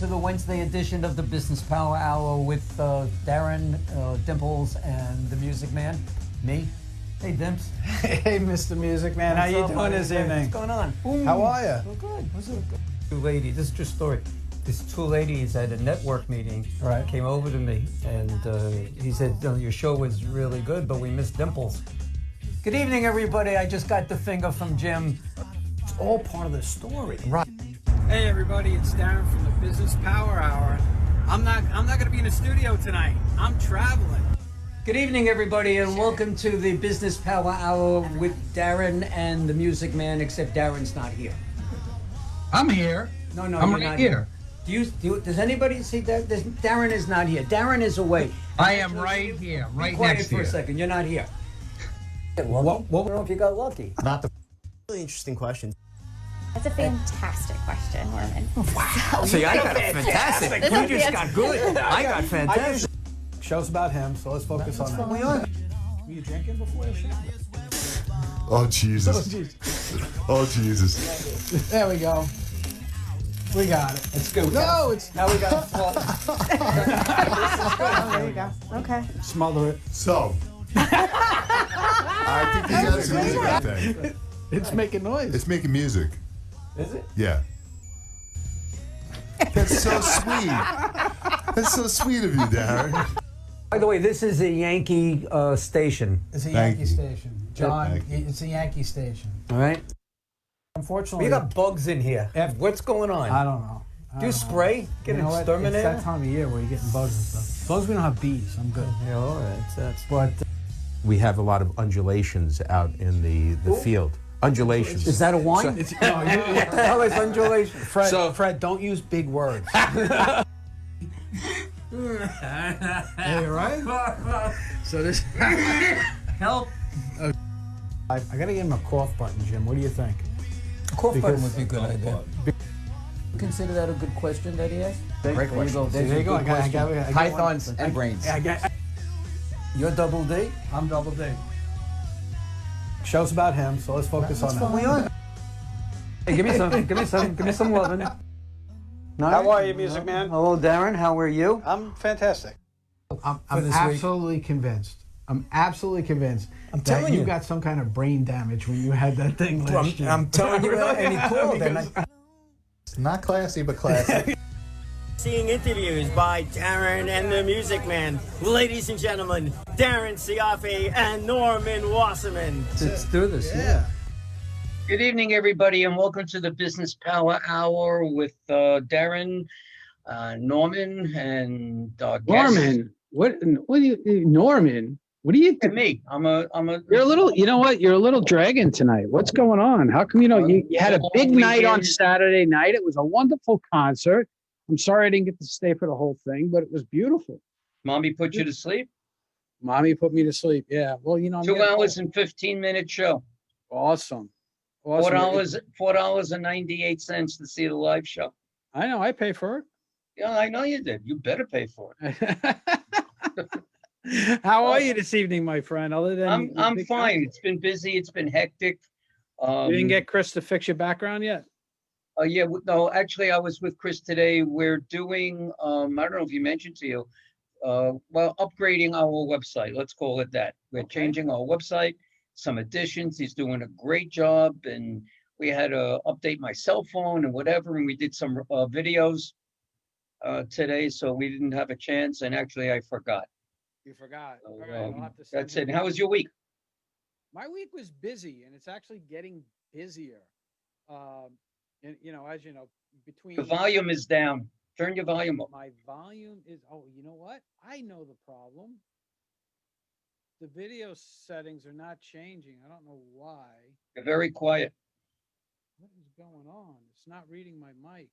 to the Wednesday edition of the Business Power Hour with Darren, Dimples, and the Music Man. Me. Hey, Dimps. Hey, Mr. Music Man. How you doing this evening? What's going on? How are you? Well, good. What's it? Two ladies. This is a true story. These two ladies at a network meeting came over to me, and he said, your show was really good, but we missed Dimples. Good evening, everybody. I just got the finger from Jim. It's all part of the story. Right. Hey everybody, it's Darren from the Business Power Hour. I'm not going to be in the studio tonight. I'm traveling. Good evening, everybody, and welcome to the Business Power Hour with Darren and the Music Man, except Darren's not here. I'm here. No, I'm you're right not here. Does anybody see that? Darren is not here. Darren is away. I am right here, right Quiet next for to a you. second. You're not here. What? I don't know if you got lucky. Not the really interesting question. That's a fantastic question, Norman. Wow. See, I got a fantastic. You just got good. I got fantastic. Show's about him, so let's focus on that. Were you drinking before the show? Oh, Jesus. Oh, Jesus. There we go. We got it. It's good. No, it's... Now we got There you go. Okay. Smother it. So, I think he has a music thing. It's making noise. It's making music. Is it? Yeah. That's so sweet. That's so sweet of you, Darren. By the way, this is a Yankee station. It's a Thank Yankee you. station. John, Thank you. it's a Yankee station. All right. Unfortunately... We got bugs in here. What's going on? I don't know. Do you spray? Get an It's exterminator? that time of year where you're getting bugs and stuff. As long as we don't have bees, I'm good. Yeah, all right. That's... But... We have a lot of undulations out in the field. Undulations. Is that a wine? It's, What the hell is undulation? Fred, don't use big words. Hey, right? So this... Help. I gotta give him a cough button, Jim. What do you think? Cough Because- button would be a good idea. Consider that a good question that he asked? Great question. There There you go. I got Pythons one. and brains. You're double D? I'm double D. Show's about him, so let's focus on that. Hey, give me some loving. How are you, Music Man? Hello, Darren. How are you? I'm fantastic. I'm this week. absolutely convinced. I'm absolutely convinced that telling you you. got some kind of brain damage when you had that thing last year. I'm telling you, and he called. It's not classy, but classy. Seeing interviews by Darren and the Music Man. Ladies and gentlemen, Darren Siafe and Norman Wasserman. Let's do this. Yeah. Good evening, everybody, and welcome to the Business Power Hour with Darren, Norman, and guest. Norman, what do you, Norman? What do you And me. I'm a. You're a little, you know what? You're a little dragging tonight. What's going on? How come, you had a big night on Saturday night. It was a wonderful concert. I'm sorry I didn't get to stay for the whole thing, but it was beautiful. Mommy put you to sleep. Mommy put me to sleep. Yeah. Well, I'm 2 hours and 15-minute show. Awesome. $4.98 to see the live show. I know. I pay for Yeah, I know you did. You better pay for it. it. How are you this evening, my friend? Other than I'm fine. It's been busy. It's been hectic. You didn't get Chris to fix your background yet? Yeah, no, actually, I was with Chris today. We're doing, I don't know if he mentioned to you, well, upgrading our website. Let's call it that. We're changing our website, some additions. He's doing a great job. And we had to update my cell phone and whatever. And we did some videos today, so we didn't have a chance. And actually, I forgot. You forgot. So, All right, I'll have to send that's you it. How was your week? My week was busy, and it's actually getting busier. And, as you know, between The volume is down. Turn your volume up. my volume is, oh, you know what? I know the problem. The video settings are not changing. I don't know why. You're very quiet. What is going on? It's not reading my mic.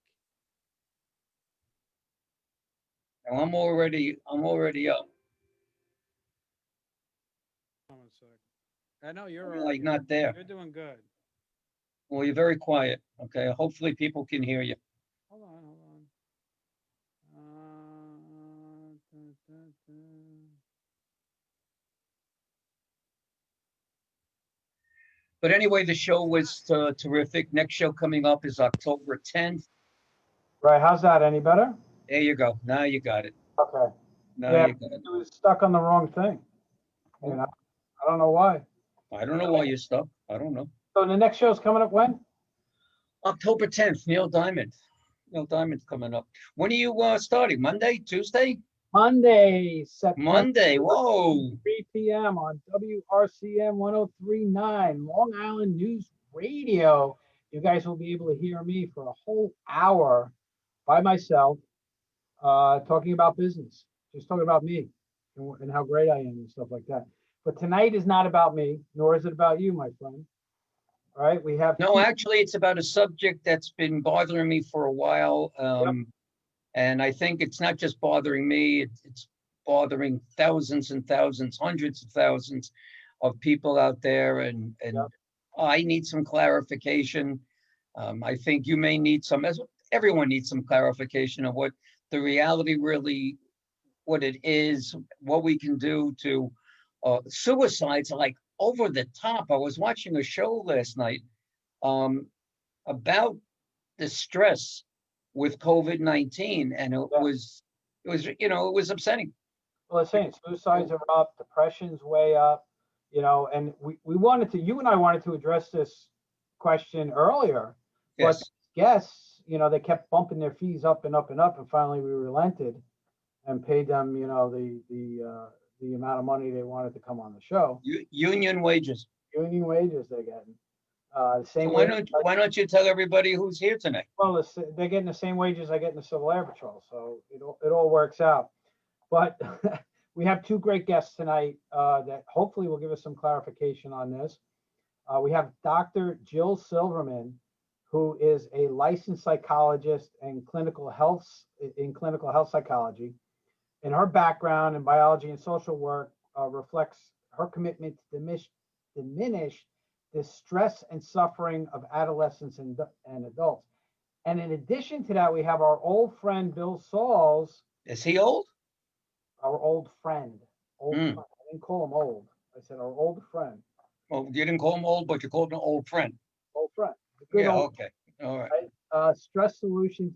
Now, I'm already up. Hold on a sec. I know you're I'm like not there. You're doing good. Well, you're very quiet. Okay. Hopefully people can hear you. Hold on. But anyway, the show was terrific. Next show coming up is October 10th. Right, how's that? Any better? There you go. Now you got it. Okay. Now Yeah, you got it. it was stuck on the wrong thing. You know, I don't know why. I don't know why you're stuck. I don't know. So the next show's coming up when? October 10th, Neil Diamond. Neil Diamond's coming up. When are you starting? Monday, Tuesday? Monday, September Monday. Whoa. 3 p.m. on WRCM 1039, Long Island News Radio. You guys will be able to hear me for a whole hour by myself, talking about business, just talking about me and how great I am and stuff like that. But tonight is not about me, nor is it about you, my friend. All right, we have No, actually, it's about a subject that's been bothering me for a while. And I think it's not just bothering me, it's bothering thousands and thousands, hundreds of thousands of people out there. And I need some clarification. I think you may need some, as everyone needs some clarification of what the reality really, what it is, what we can do to suicides are like over the top. I was watching a show last night about the stress with COVID-19, and it was, you know, it was upsetting. Well, it's saying suicides are up, depression's way up, you know, and we wanted to, you and I wanted to address this question earlier, Yes. but guests, you know, they kept bumping their fees up and up and up, and finally we relented and paid them, you know, the amount of money they wanted to come on the show. Union wages. Union wages they're getting. Same So way. why don't you tell everybody who's here tonight? Well, they're getting the same wages I get in the Civil Air Patrol, so it all works out. But we have two great guests tonight that hopefully will give us some clarification on this. We have Dr. Jill Silverman, who is a licensed psychologist and clinical health psychology. And her background in biology and social work reflects her commitment to diminish the stress and suffering of adolescents and adults. And in addition to that, we have our old friend, Bill Solz. Is he old? Our old friend. Friend. I didn't call him old. I said our old friend. Well, you didn't call him old, but you called him an old friend. Old friend. Good old Okay. All right. Stress Solutions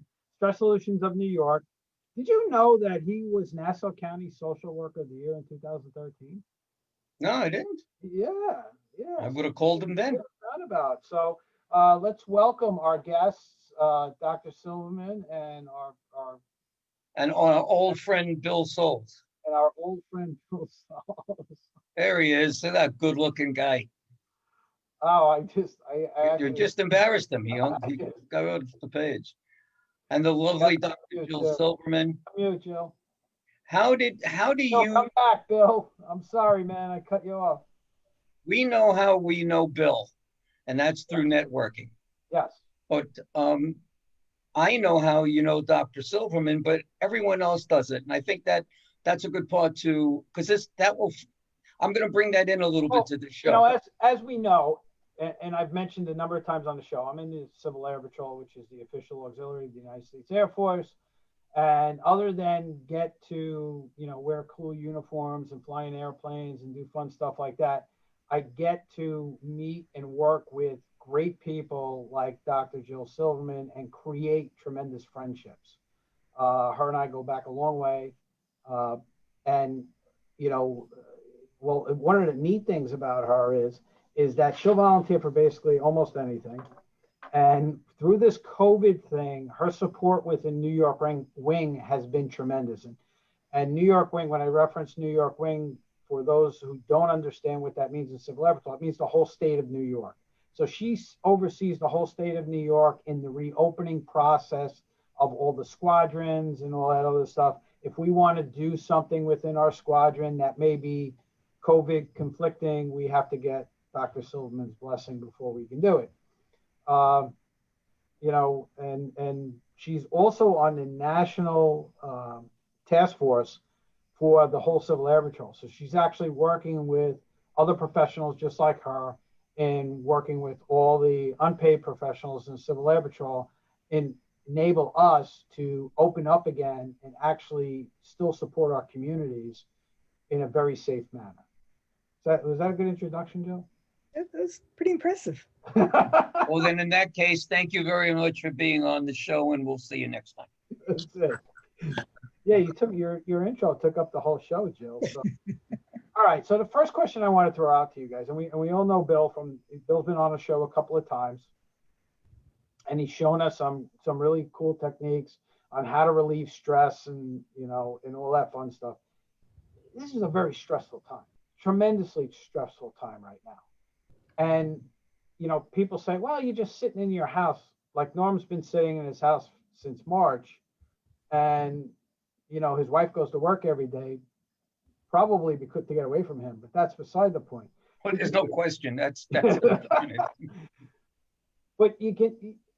of New York. Did you know that he was Nassau County Social Worker of the Year in 2013? No, I didn't. Yeah. I would have called him then. About. So let's welcome our guests, Dr. Silverman and our old friend Bill Solz. And our old friend Bill Solz. There he is. See that good-looking guy. Oh, You just embarrassed him. He got off the page. And the lovely Dr. Jill Silverman. Come here, Jill. How do you come back, Bill? I'm sorry, man. I cut you off. We know how we know Bill, and that's through networking. Yes. But I know how you know Dr. Silverman, but everyone else does it. And I think that's a good part too, because I'm going to bring that in a little bit to the show. You know, as we know, and I've mentioned a number of times on the show, I'm in the Civil Air Patrol, which is the official auxiliary of the United States Air Force. And other than get to, you know, wear cool uniforms and fly in airplanes and do fun stuff like that, I get to meet and work with great people like Dr. Jill Silverman and create tremendous friendships. Her and I go back a long way. And, you know, well, one of the neat things about her is that she'll volunteer for basically almost anything. And through this COVID thing, her support within New York Wing has been tremendous. And New York Wing, when I reference New York Wing, for those who don't understand what that means in Civil Air Patrol, it means the whole state of New York. So she oversees the whole state of New York in the reopening process of all the squadrons and all that other stuff. If we want to do something within our squadron that may be COVID conflicting, we have to get Dr. Silverman's blessing before we can do it. You know, and she's also on the national task force for the whole Civil Air Patrol. So she's actually working with other professionals just like her and working with all the unpaid professionals in Civil Air Patrol and enable us to open up again and actually still support our communities in a very safe manner. Was that a good introduction, Joe? That's pretty impressive. Well, then in that case, thank you very much for being on the show, and we'll see you next time. That's it. Yeah, you took your intro took up the whole show, Jill. So. All right. So the first question I want to throw out to you guys, and we all know Bill's been on the show a couple of times, and he's shown us some really cool techniques on how to relieve stress and and all that fun stuff. This is a very stressful time, tremendously stressful time right now. And people say, well, you're just sitting in your house. Like Norm's been sitting in his house since March, and his wife goes to work every day, probably because to get away from him. But that's beside the point. Well, there's no question. That's But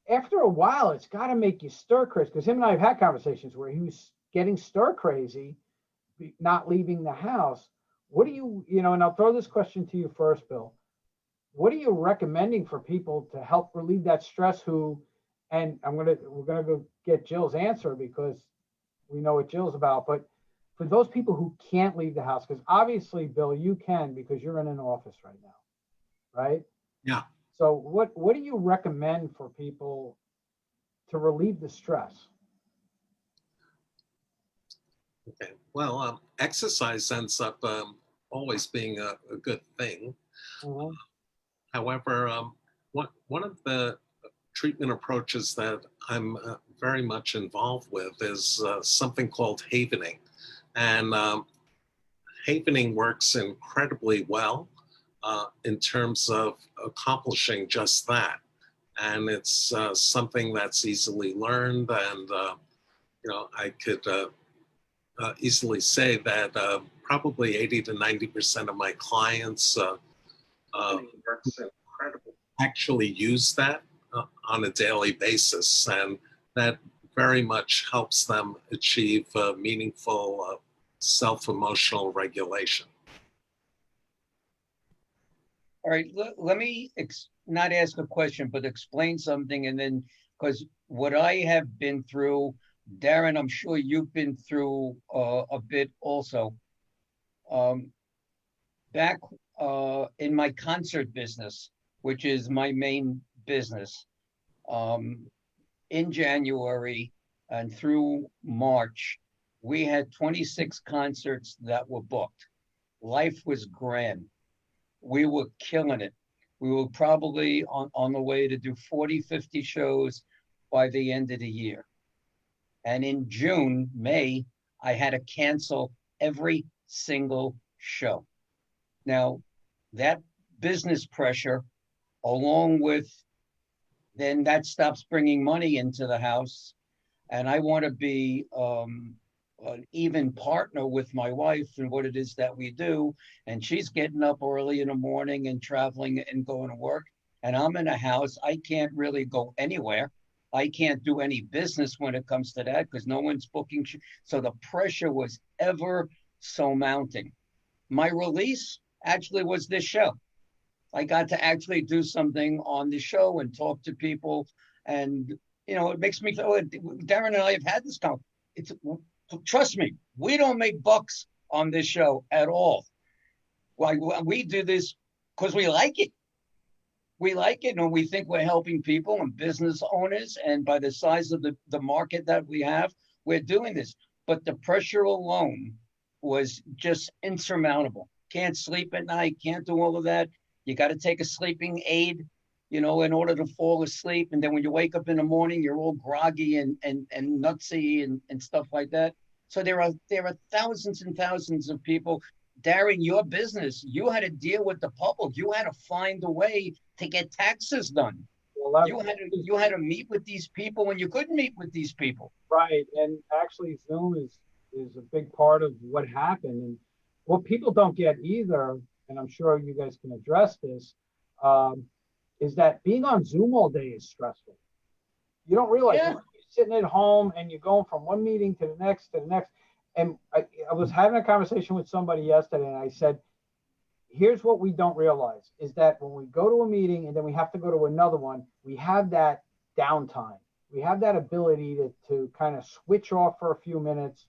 after a while, it's got to make you stir crazy. Because him and I have had conversations where he was getting stir crazy, not leaving the house. What do you, and I'll throw this question to you first, Bill. What are you recommending for people to help relieve that stress and we're gonna go get Jill's answer because we know what Jill's about, but for those people who can't leave the house, because obviously, Bill, you can because you're in an office right now, right? Yeah. So what do you recommend for people to relieve the stress? Okay. Well, exercise ends up always being a good thing. Mm-hmm. However, one of the treatment approaches that I'm very much involved with is something called havening. And havening works incredibly well in terms of accomplishing just that. And it's something that's easily learned. And, I could easily say that probably 80 to 90% of my clients actually use that on a daily basis, and that very much helps them achieve meaningful self-emotional regulation. All right, let me not ask a question, but explain something, and then because what I have been through, Darren, I'm sure you've been through a bit also. Back in my concert business, which is my main business, in January and through March, we had 26 concerts that were booked. Life was grand. We were killing it. We were probably on the way to do 40, 50 shows by the end of the year. And in May, I had to cancel every single show. Now, that business pressure, along with then that stops bringing money into the house. And I want to be an even partner with my wife in what it is that we do. And she's getting up early in the morning and traveling and going to work. And I'm in a house. I can't really go anywhere. I can't do any business when it comes to that because no one's booking. So the pressure was ever so mounting. My release actually was this show. I got to actually do something on the show and talk to people. And, it makes me feel, Darren and I have had this conversation. Trust me, we don't make bucks on this show at all. Why we do this because we like it. We like it and we think we're helping people and business owners. And by the size of the market that we have, we're doing this. But the pressure alone was just insurmountable. Can't sleep at night, can't do all of that. You got to take a sleeping aid, in order to fall asleep. And then when you wake up in the morning, you're all groggy and nutsy and stuff like that. So there are thousands and thousands of people. Darren, your business, you had to deal with the public. You had to find a way to get taxes done. Well, you had to meet with these people when you couldn't meet with these people. Right. And actually Zoom is a big part of what happened. And what people don't get either, and I'm sure you guys can address this, is that being on Zoom all day is stressful. You don't realize you're sitting at home and you're going from one meeting to the next. And I was having a conversation with somebody yesterday and I said, here's what we don't realize is that when we go to a meeting and then we have to go to another one, we have that downtime. We have that ability to kind of switch off for a few minutes.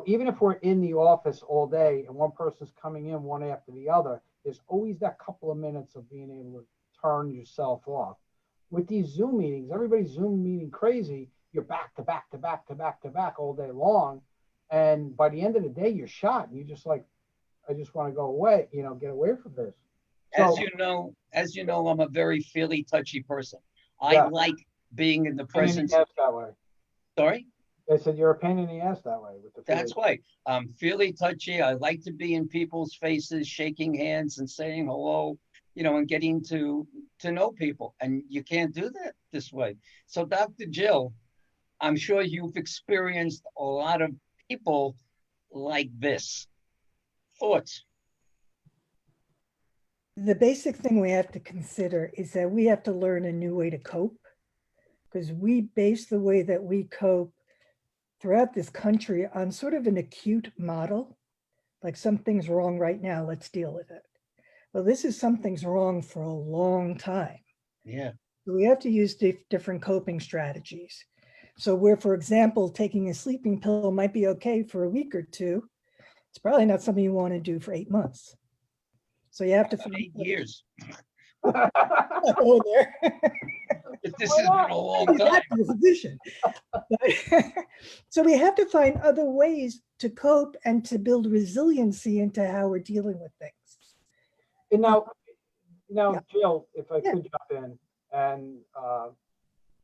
Even if we're in the office all day and one person's coming in one after the other, there's always that couple of minutes of being able to turn yourself off. With these Zoom meetings, everybody's Zoom meeting crazy. You're back to back to back to back to back all day long. And by the end of the day, you're shot. And you're just like, I just want to go away, get away from this. As So, you know, I'm a very feely, touchy person. I Yeah. like being in the pain in presence. the ass that way. Sorry? They said you're a pain in the ass that way with the That's feeling. why I'm feely, touchy. I like to be in people's faces, shaking hands and saying hello, and getting to know people. And you can't do that this way. So, Dr. Jill, I'm sure you've experienced a lot of people like this. Thoughts? The basic thing we have to consider is that we have to learn a new way to cope, because we base the way that we cope throughout this country on sort of an acute model. Like something's wrong right now, let's deal with it. Well, this is something's wrong for a long time. Yeah. So we have to use different coping strategies. So where, for example, taking a sleeping pill might be okay for a week or two, it's probably not something you want to do for 8 months. So you have to find 8 years. Oh, there. This has been a long time. So we have to find other ways to cope and to build resiliency into how we're dealing with things. And now, Yeah. Jill, if I Yeah. could jump in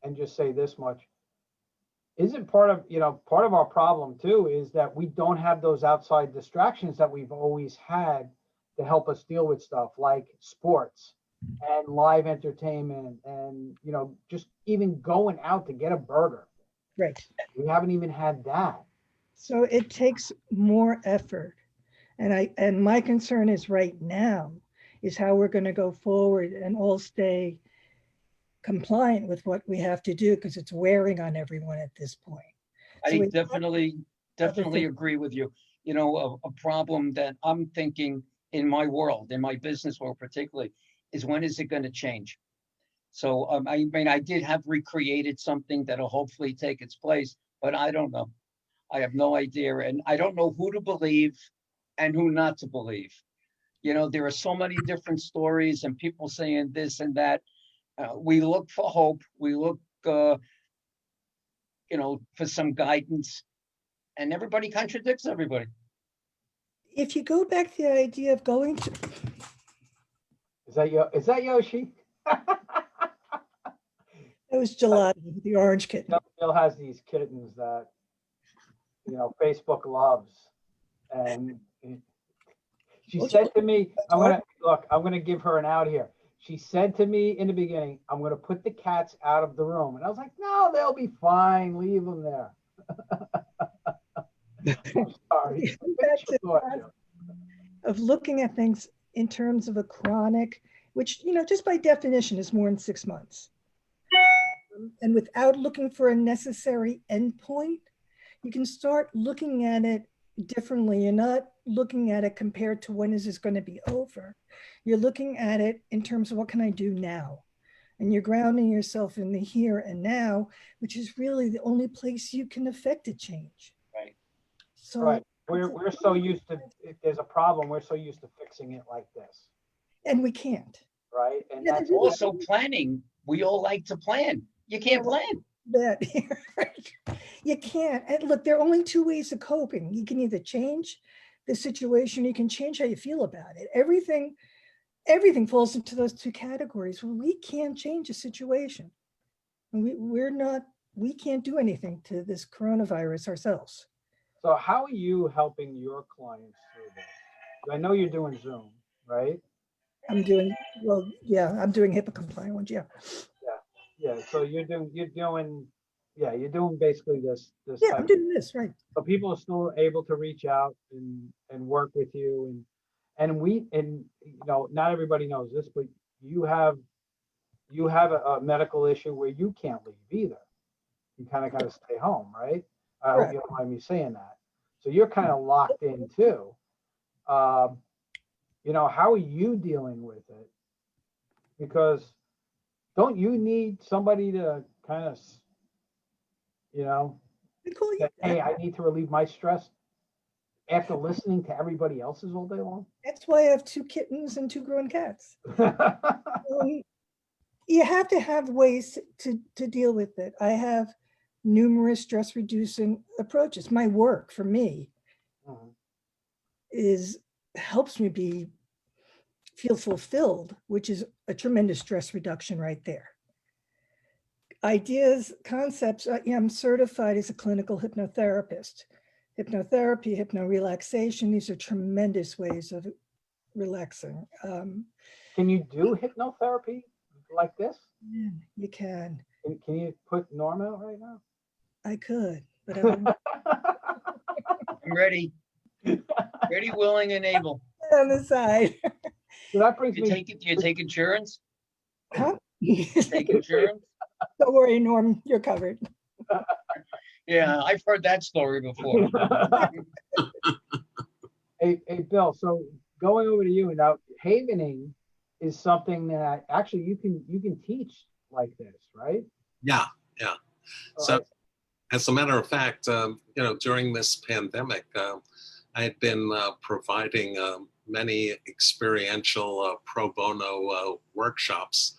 and just say this much, isn't part of our problem too is that we don't have those outside distractions that we've always had to help us deal with stuff like sports and live entertainment and just even going out to get a burger. Right. We haven't even had that. So it takes more effort. And my concern is right now is how we're going to go forward and all stay compliant with what we have to do, because it's wearing on everyone at this point. So I we- definitely agree with you. A problem that I'm thinking in my world, in my business world particularly, is when is it going to change? So, I did have recreated something that'll hopefully take its place, but I don't know. I have no idea. And I don't know who to believe and who not to believe. There are so many different stories and people saying this and that. We look for hope. We look, for some guidance, and everybody contradicts everybody. If you go back to the idea of going to, Is that Yoshi? it was gelato, the orange kitten. Jill has these kittens that Facebook loves, and she said to me, I'm gonna give her an out here. She said to me in the beginning, I'm gonna put the cats out of the room, and I was like, no, they'll be fine. Leave them there. I'm sorry. Back to that of looking at things in terms of a chronic, which just by definition is more than 6 months, and without looking for a necessary endpoint, you can start looking at it differently. You're not looking at it compared to when is this going to be over. You're looking at it in terms of what can I do now? And you're grounding yourself in the here and now, which is really the only place you can affect a change. Right. So right. We're so used to, if there's a problem, we're so used to fixing it like this. And we can't. Right. And Yeah, that's Also planning. We all like to plan. You can't plan. That you can't. And look, there are only 2 ways of coping. You can either change the situation, you can change how you feel about it. Everything falls into those 2 categories. We can't change a situation. And we can't do anything to this coronavirus ourselves. So how are you helping your clients through this? I know you're doing Zoom, right? I'm doing HIPAA compliant ones. Yeah. Yeah. So you're doing basically this. Yeah, I'm doing this, right. So people are still able to reach out and work with you, and not everybody knows this, but you have a medical issue where you can't leave either. You kind of got to stay home, right? I hope you don't mind me saying that. So you're kind of locked in too. How are you dealing with it? Because don't you need somebody to kind of, say, hey, I need to relieve my stress? after listening to everybody else's all day long? That's why I have 2 kittens and 2 grown cats. You have to have ways to deal with it. I have numerous stress reducing approaches. My work for me helps me feel fulfilled, which is a tremendous stress reduction right there. Ideas, concepts, I'm certified as a clinical hypnotherapist. Hypnotherapy, hypnorelaxation, these are tremendous ways of relaxing. Can you do hypnotherapy like this? Yeah, you can. Can you put Norm out right now? I could, but I'm ready. Ready, willing, and able. on the side. So that brings Do me. you take insurance? Huh? Take insurance? Don't worry, Norm, you're covered. Yeah, I've heard that story before. Hey, Bill, so going over to you now, havening is something that actually you can teach like this, right? Yeah, yeah. So, as a matter of fact, during this pandemic, I had been providing many experiential pro bono workshops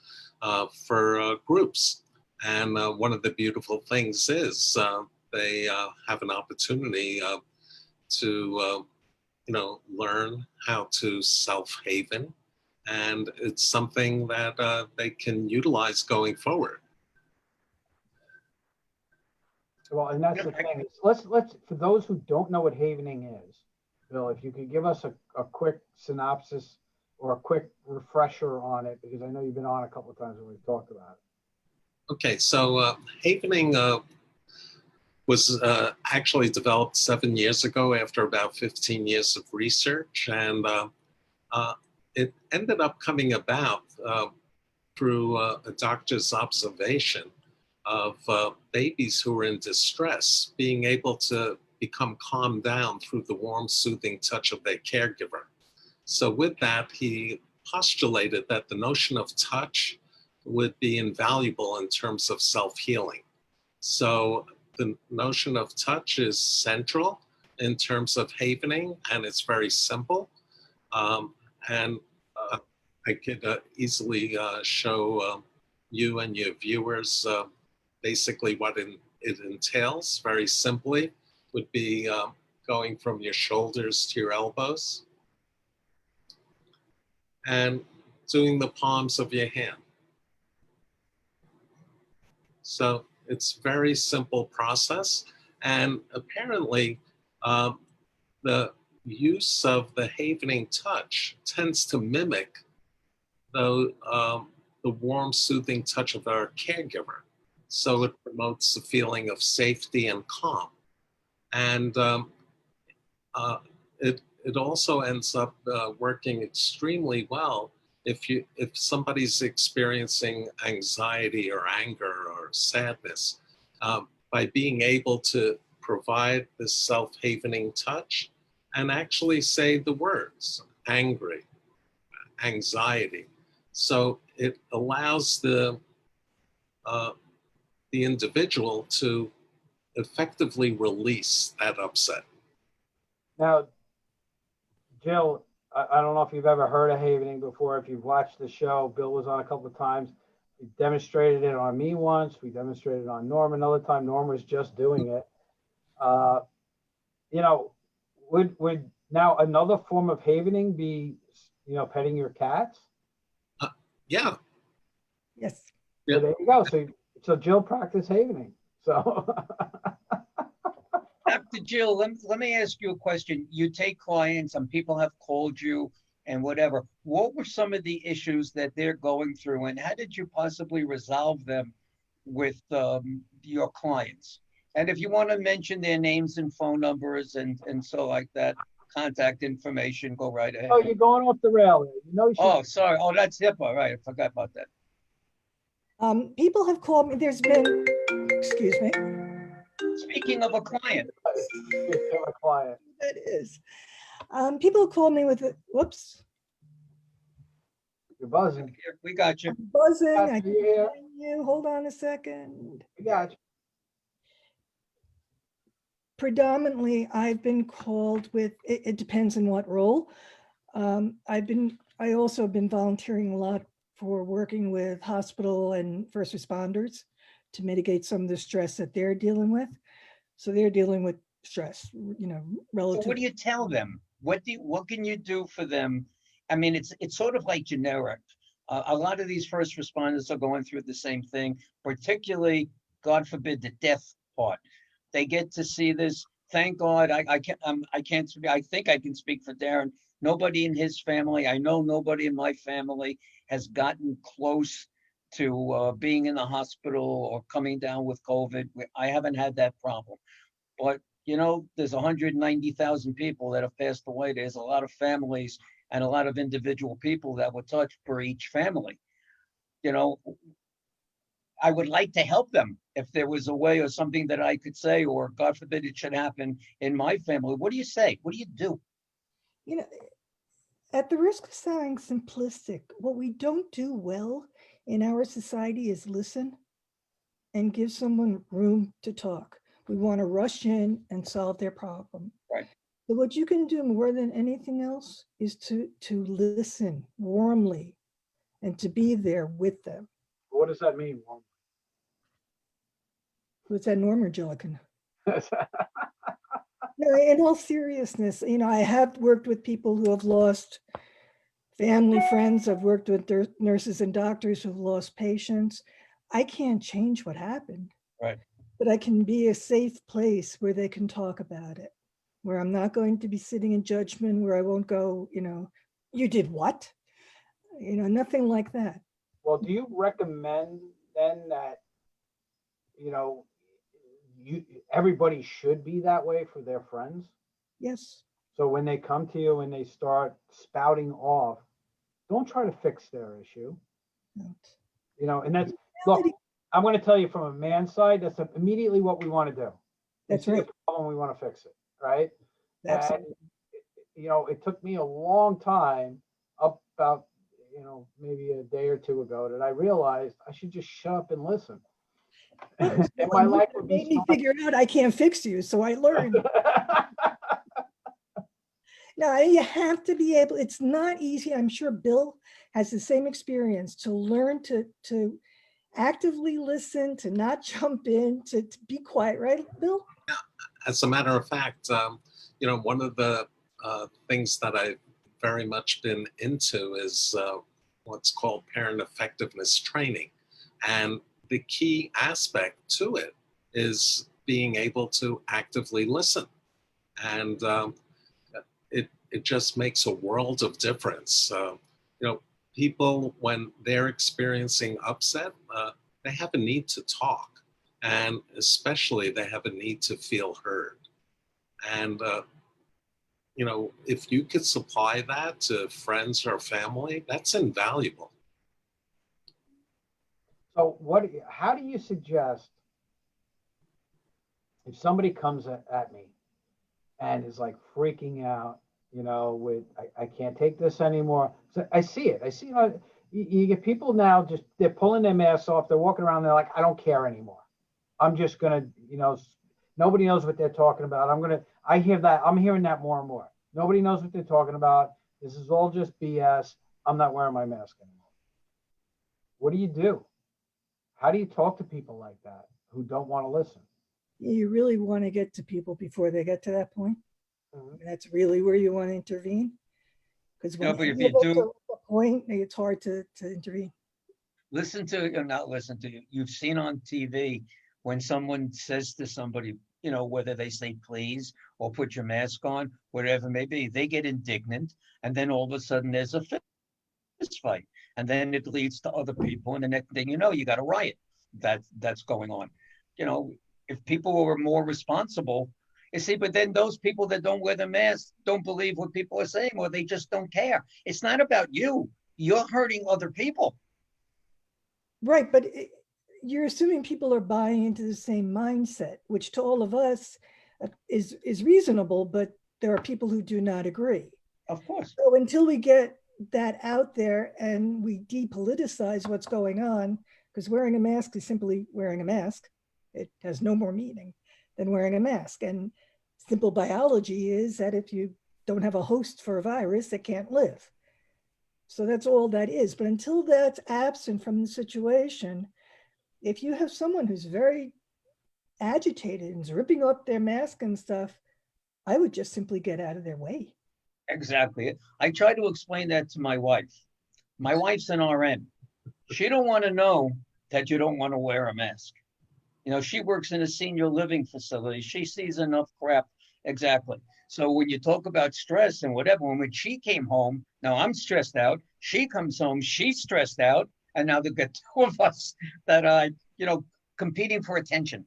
for groups. And one of the beautiful things is they have an opportunity to, learn how to self-haven. And it's something that they can utilize going forward. Well, and that's the thing. Let's for those who don't know what havening is, Bill, if you could give us a quick synopsis or a quick refresher on it, because I know you've been on a couple of times when we've talked about it. Okay, so havening was actually developed 7 years ago after about 15 years of research, and it ended up coming about through a doctor's observation of babies who were in distress being able to become calmed down through the warm, soothing touch of their caregiver. So with that, he postulated that the notion of touch would be invaluable in terms of self-healing. So the notion of touch is central in terms of havening, and it's very simple. And I could easily show you and your viewers basically what it entails. Very simply would be going from your shoulders to your elbows and doing the palms of your hand. So it's a very simple process, and apparently the use of the havening touch tends to mimic the warm, soothing touch of our caregiver. So it promotes a feeling of safety and calm. And it also ends up working extremely well if somebody's experiencing anxiety or anger or sadness, by being able to provide this self-havening touch and actually say the words angry, anxiety. So it allows the individual to effectively release that upset. Now, Jill, I don't know if you've ever heard of havening before. If you've watched the show, Bill was on a couple of times. We demonstrated it on me once. We demonstrated it on Norm another time. Norm was just doing it. Would now another form of havening be, petting your cats? Yeah. Yes. So there you go. So Jill practiced havening. So. Dr. Jill, let me ask you a question. You take clients and people have called you and whatever. What were some of the issues that they're going through, and how did you possibly resolve them with your clients? And if you want to mention their names and phone numbers and so like that, contact information, go right ahead. Oh, you're going off the rail. Oh, sorry. Oh, that's HIPAA. Right. I forgot about that. People have called me. There's been, excuse me. Speaking of a client. That is. People call me with, whoops. You're buzzing. We got you. I'm buzzing. I can hear you. Hold on a second. We got you. predominantly, I've been called with, it depends on what role. I also have been volunteering a lot for working with hospital and first responders to mitigate some of the stress that they're dealing with. So they're dealing with stress, So relative. what do you tell them? What can you do for them? I mean, it's sort of like generic. A lot of these first responders are going through the same thing, particularly, God forbid, the death part. They get to see this. Thank God, I can't speak. I think I can speak for Darren. Nobody in his family, I know nobody in my family has gotten close to being in the hospital or coming down with COVID. I haven't had that problem. But, there's 190,000 people that have passed away. There's a lot of families and a lot of individual people that were touched for each family. I would like to help them if there was a way or something that I could say, or God forbid it should happen in my family. What do you say? What do you do? At the risk of sounding simplistic, what we don't do well in our society is listen and give someone room to talk. We want to rush in and solve their problem. Right. But what you can do more than anything else is to listen warmly and to be there with them. What does that mean? Was that Norm or Jellican? No, in all seriousness, I have worked with people who have lost family, friends. I've worked with nurses and doctors who've lost patients. I can't change what happened. Right. But I can be a safe place where they can talk about it, where I'm not going to be sitting in judgment, where I won't go, you did what? Nothing like that. Well, do you recommend then that, everybody should be that way for their friends? Yes. So when they come to you and they start spouting off, don't try to fix their issue. No. And that's, look, I'm going to tell you from a man's side, that's immediately what we want to do. That's right. The problem, we want to fix it, right? Absolutely. And, it took me a long time, up about, maybe a day or two ago, that I realized I should just shut up and listen. And my life would be made me figure out I can't fix you, so I learned. No, you have to be able, it's not easy. I'm sure Bill has the same experience, to learn to actively listen, to not jump in, to be quiet, right, Bill? As a matter of fact, one of the things that I've very much been into is what's called parent effectiveness training. And the key aspect to it is being able to actively listen. And it just makes a world of difference. People, when they're experiencing upset, they have a need to talk. And especially they have a need to feel heard. And, if you could supply that to friends or family, that's invaluable. So how do you suggest, if somebody comes at me and is like freaking out, with, I can't take this anymore. So I see it. You get people now, they're pulling their masks off. They're walking around. They're like, I don't care anymore. I'm just going to, nobody knows what they're talking about. I hear that. I'm hearing that more and more. Nobody knows what they're talking about. This is all just BS. I'm not wearing my mask anymore. What do you do? How do you talk to people like that who don't want to listen? You really want to get to people before they get to that point. Mm-hmm. That's really where you want to intervene. Because when but if you you get do, to a point, it's hard to intervene. not listen to you. You've seen on TV when someone says to somebody, whether they say please or put your mask on, whatever it may be, they get indignant. And then all of a sudden there's a fist fight. And then it leads to other people. And the next thing you know, you got a riot that's going on. If people were more responsible, you see, but then those people that don't wear the mask don't believe what people are saying, or they just don't care. It's not about you. You're hurting other people. Right, but you're assuming people are buying into the same mindset, which to all of us is reasonable, but there are people who do not agree. Of course. So until we get that out there and we depoliticize what's going on, because wearing a mask is simply wearing a mask. It has no more meaning than wearing a mask. And simple biology is that if you don't have a host for a virus, it can't live. So that's all that is. But until that's absent from the situation, if you have someone who's very agitated and is ripping up their mask and stuff, I would just simply get out of their way. Exactly. I try to explain that to my wife. My wife's an RN. She don't want to know that you don't want to wear a mask. You know, she works in a senior living facility. She sees enough crap. Exactly. So when you talk about stress and whatever, when she came home, now I'm stressed out. She comes home, she's stressed out. And now they've got two of us that are, competing for attention.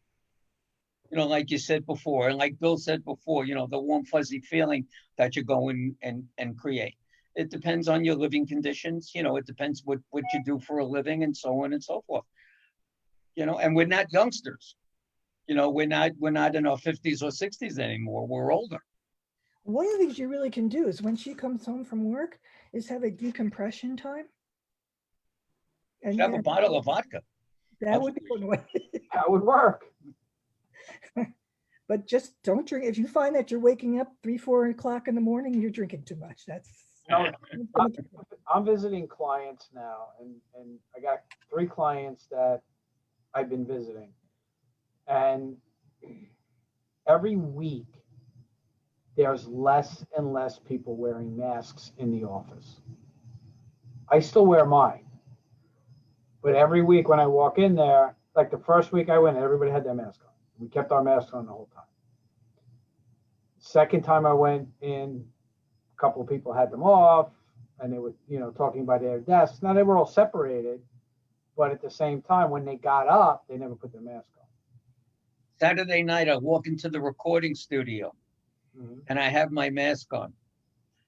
Like you said before, and like Bill said before, the warm, fuzzy feeling that you go in and create. It depends on your living conditions. It depends what you do for a living and so on and so forth. And we're not youngsters. We're not in our 50s or 60s anymore. We're older. One of the things you really can do is when she comes home from work is have a decompression time. And have a bottle of vodka. That would be one way. That would work. But just don't drink. If you find that you're waking up 3, 4 o'clock in the morning, you're drinking too much. That's. I'm visiting clients now, and I got 3 clients that I've been visiting, and every week there's less and less people wearing masks in the office. I still wear mine, but every week when I walk in there, like the first week I went, everybody had their mask on. We kept our masks on the whole time. Second time I went in, a couple of people had them off, and they were, talking by their desks. Now they were all separated, but at the same time, when they got up, they never put their mask on. Saturday night, I walk into the recording studio, and I have my mask on,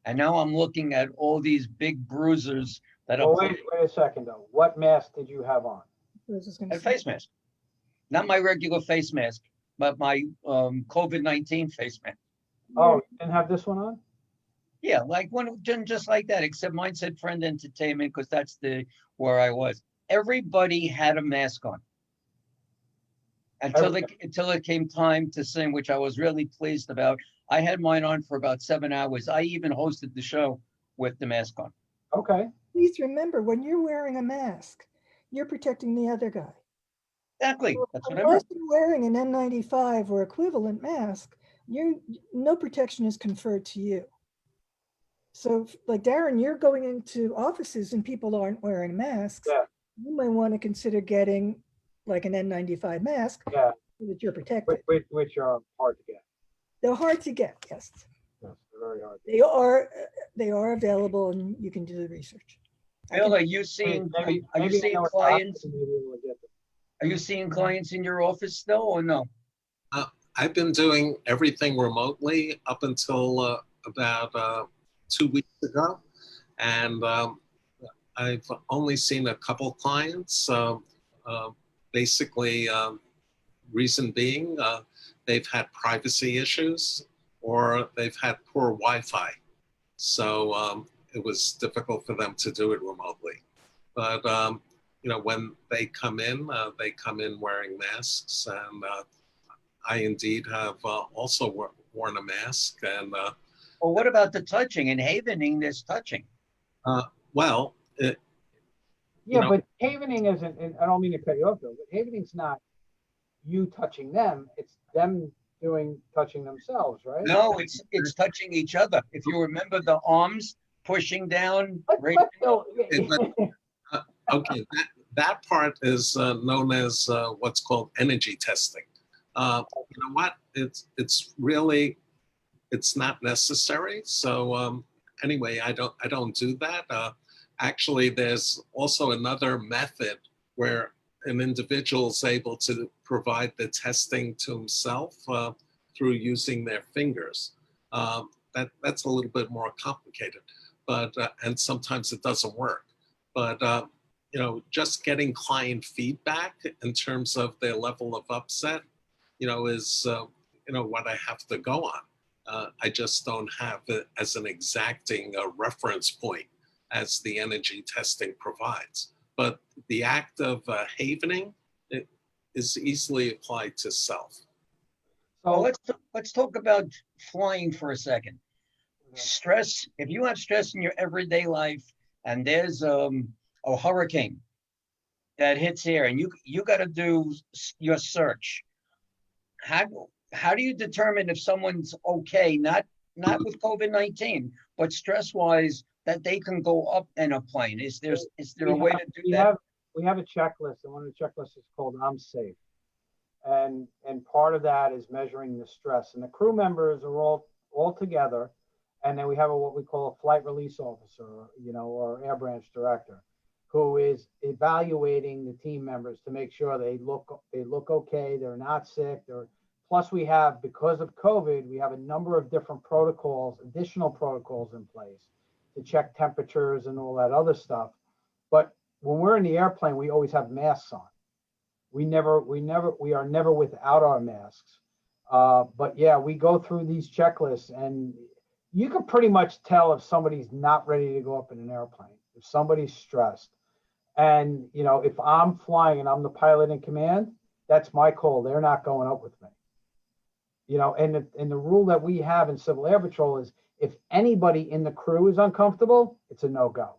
and now I'm looking at all these big bruisers that are. Wait a second though. What mask did you have on? A face mask. Not my regular face mask, but my COVID-19 face mask. Oh, you didn't have this one on? Yeah, like just like that, except mine said Friend Entertainment because that's where I was. Everybody had a mask on. Until it came time to sing, which I was really pleased about. I had mine on for about 7 hours. I even hosted the show with the mask on. Okay. Please remember, when you're wearing a mask, you're protecting the other guy. Exactly. That's what I meant. Unless you're wearing an N95 or equivalent mask, no protection is conferred to you. So like Darren, you're going into offices and people aren't wearing masks. Yeah. You might want to consider getting like an N95 mask so that you're protected. Which are hard to get. They're hard to get, yes. Yes, they're very hard. They are available and you can do the research. Bill, are you seeing clients? Are you seeing clients in your office still or no? I've been doing everything remotely up until about 2 weeks ago. And I've only seen a couple clients. Basically, reason being, they've had privacy issues or they've had poor Wi-Fi. So it was difficult for them to do it remotely. But when they come in wearing masks, and I indeed have also worn a mask. And well, what about the touching? In Havening, there's touching. But havening isn't, and I don't mean to cut you off though, but havening's not you touching them, it's them touching themselves, right? No, it's touching each other. If you remember the arms pushing down. Okay, that part is known as what's called energy testing. You know what? It's not necessary. So anyway, I don't do that. Actually, there's also another method where an individual is able to provide the testing to himself through using their fingers. That's a little bit more complicated, but and sometimes it doesn't work. But just getting client feedback in terms of their level of upset, is what I have to go on. I just don't have it as an exacting reference point as the energy testing provides. But the act of havening is easily applied to self. Well, So let's talk about flying for a second. Stress. If you have stress in your everyday life, and there's a hurricane that hits here, and you got to do your search. How do you determine if someone's okay? Not with COVID-19, but stress wise, that they can go up in a plane. Is there a way to do that? We have a checklist, and one of the checklists is called "I'm Safe," and part of that is measuring the stress. And the crew members are all together, and then we have what we call a flight release officer, or air branch director, who is evaluating the team members to make sure they look okay, they're not sick. Plus, we have, because of COVID, we have a number of different protocols, additional protocols in place to check temperatures and all that other stuff. But when we're in the airplane, we always have masks on. We are never without our masks. But yeah, we go through these checklists, and you can pretty much tell if somebody's not ready to go up in an airplane, if somebody's stressed. And, if I'm flying and I'm the pilot in command, that's my call. They're not going up with me. And the rule that we have in Civil Air Patrol is if anybody in the crew is uncomfortable, it's a no-go.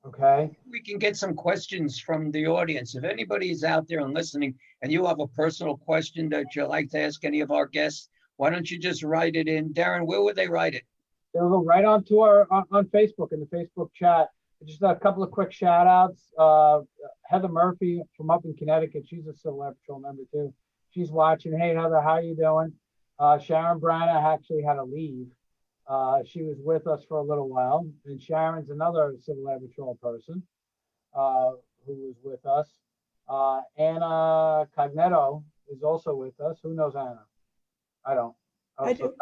Okay. We can get some questions from the audience. If anybody's out there and listening, and you have a personal question that you'd like to ask any of our guests, why don't you just write it in? Darren, where would they write it? They'll go right onto on Facebook, in the Facebook chat. Just a couple of quick shout outs. Heather Murphy from up in Connecticut. She's a Civil Air Patrol member too. She's watching. Hey, Heather, how you doing? Sharon Branagh actually had to leave. She was with us for a little while. And Sharon's another Civil Air Patrol person who was with us. Anna Cognetto is also with us. Who knows Anna? I don't. I do.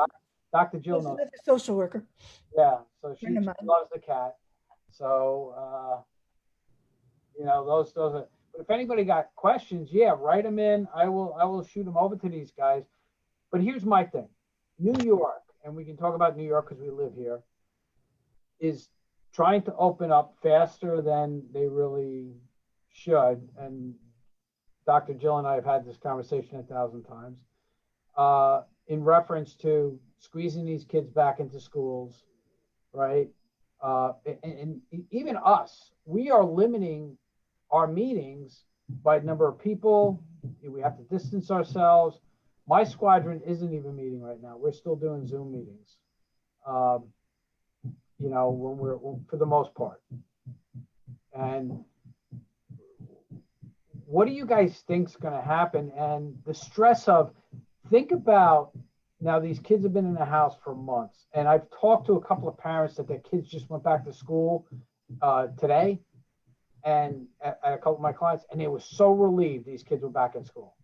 Dr. Jill knows. She's a social worker. Yeah, so she Friend of mine. loves the cat. So, those are. But if anybody got questions, yeah, write them in. I will shoot them over to these guys. But here's my thing: New York, and we can talk about New York because we live here, is trying to open up faster than they really should. And Dr. Jill and I have had this conversation 1,000 times in reference to squeezing these kids back into schools, right? And even us, we are limiting our meetings by number of people. We have to distance ourselves. My squadron isn't even meeting right now. We're still doing Zoom meetings, when we're for the most part. And what do you guys think's going to happen? And the stress of, think about, now these kids have been in the house for months, and I've talked to a couple of parents that their kids just went back to school today, and at a couple of my clients, and they were so relieved these kids were back in school.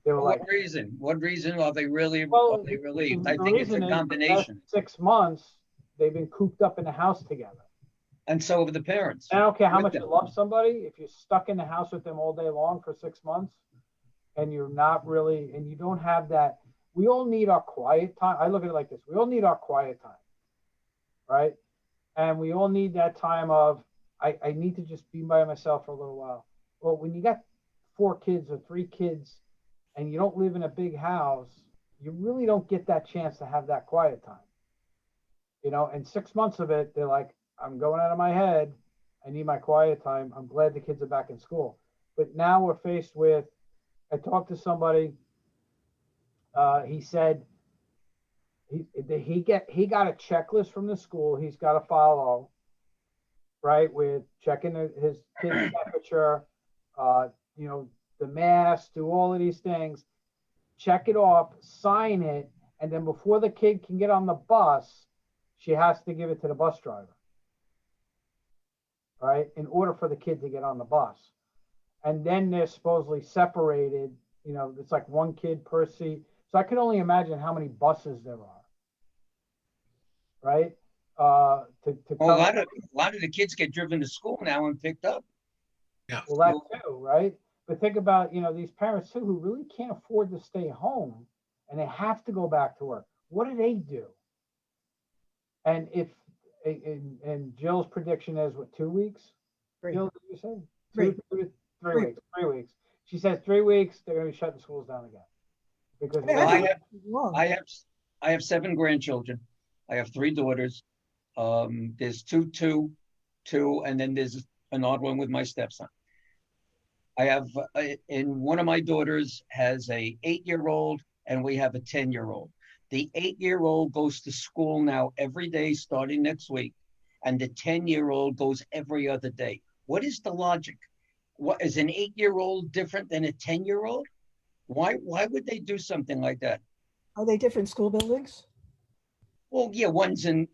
They were What like, reason? What reason are they really relieved? the I think it's a reason is the combination. last 6 months they've been cooped up in the house together. And so have the parents. I don't care how with much them. you love somebody, if you're stuck in the house with them all day long for 6 months, and you're not really, and you don't have that. We all need our quiet time. I look at it like this. We all need our quiet time, right? And we all need that time of, I need to just be by myself for a little while. Well, when you got 4 kids or 3 kids and you don't live in a big house, you really don't get that chance to have that quiet time. And 6 months of it, they're like, I'm going out of my head. I need my quiet time. I'm glad the kids are back in school. But now we're faced with, I talked to somebody, he said he got a checklist from the school he's got to follow, right, with checking his kid's temperature, the mask, do all of these things, check it off, sign it, and then before the kid can get on the bus, she has to give it to the bus driver, right, in order for the kid to get on the bus. And then they're supposedly separated, it's like 1 kid per seat. So I can only imagine how many buses there are, right? Well, a lot of the kids get driven to school now and picked up. Yeah. Well, that too, right? But think about, these parents too, who really can't afford to stay home and they have to go back to work. What do they do? And and Jill's prediction is what, 2 weeks? 3. Jill, did you say? 3. 3 weeks. 3 weeks. she says 3 weeks, they're going to be shutting schools down again. Because I mean, Well, I think it's wrong. I have 7 grandchildren. I have 3 daughters. There's two, and then there's an odd one with my stepson. I have, and one of my daughters has a 8-year-old, and we have a 10-year-old. The 8-year-old goes to school now every day starting next week, and the 10-year-old goes every other day. What is the logic? What is an 8-year-old different than a 10-year-old? Why would they do something like that? Are they different school buildings? Well, yeah, one's in,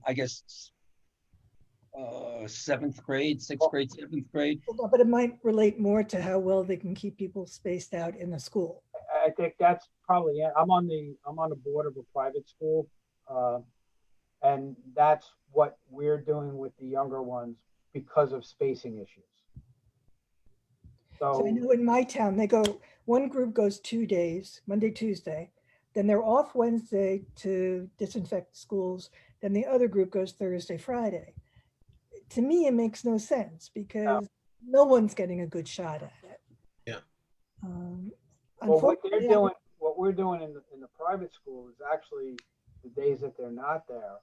I guess, 7th grade, 6th grade, 7th grade. No, but it might relate more to how well they can keep people spaced out in the school. I think that's probably it. I'm on the board of a private school, and that's what we're doing with the younger ones because of spacing issues. So I know in my town, one group goes 2 days, Monday, Tuesday, then they're off Wednesday to disinfect schools. Then the other group goes Thursday, Friday. To me, it makes no sense because no one's getting a good shot at it. Yeah. Well, what we're doing in the private school is actually the days that they're not there,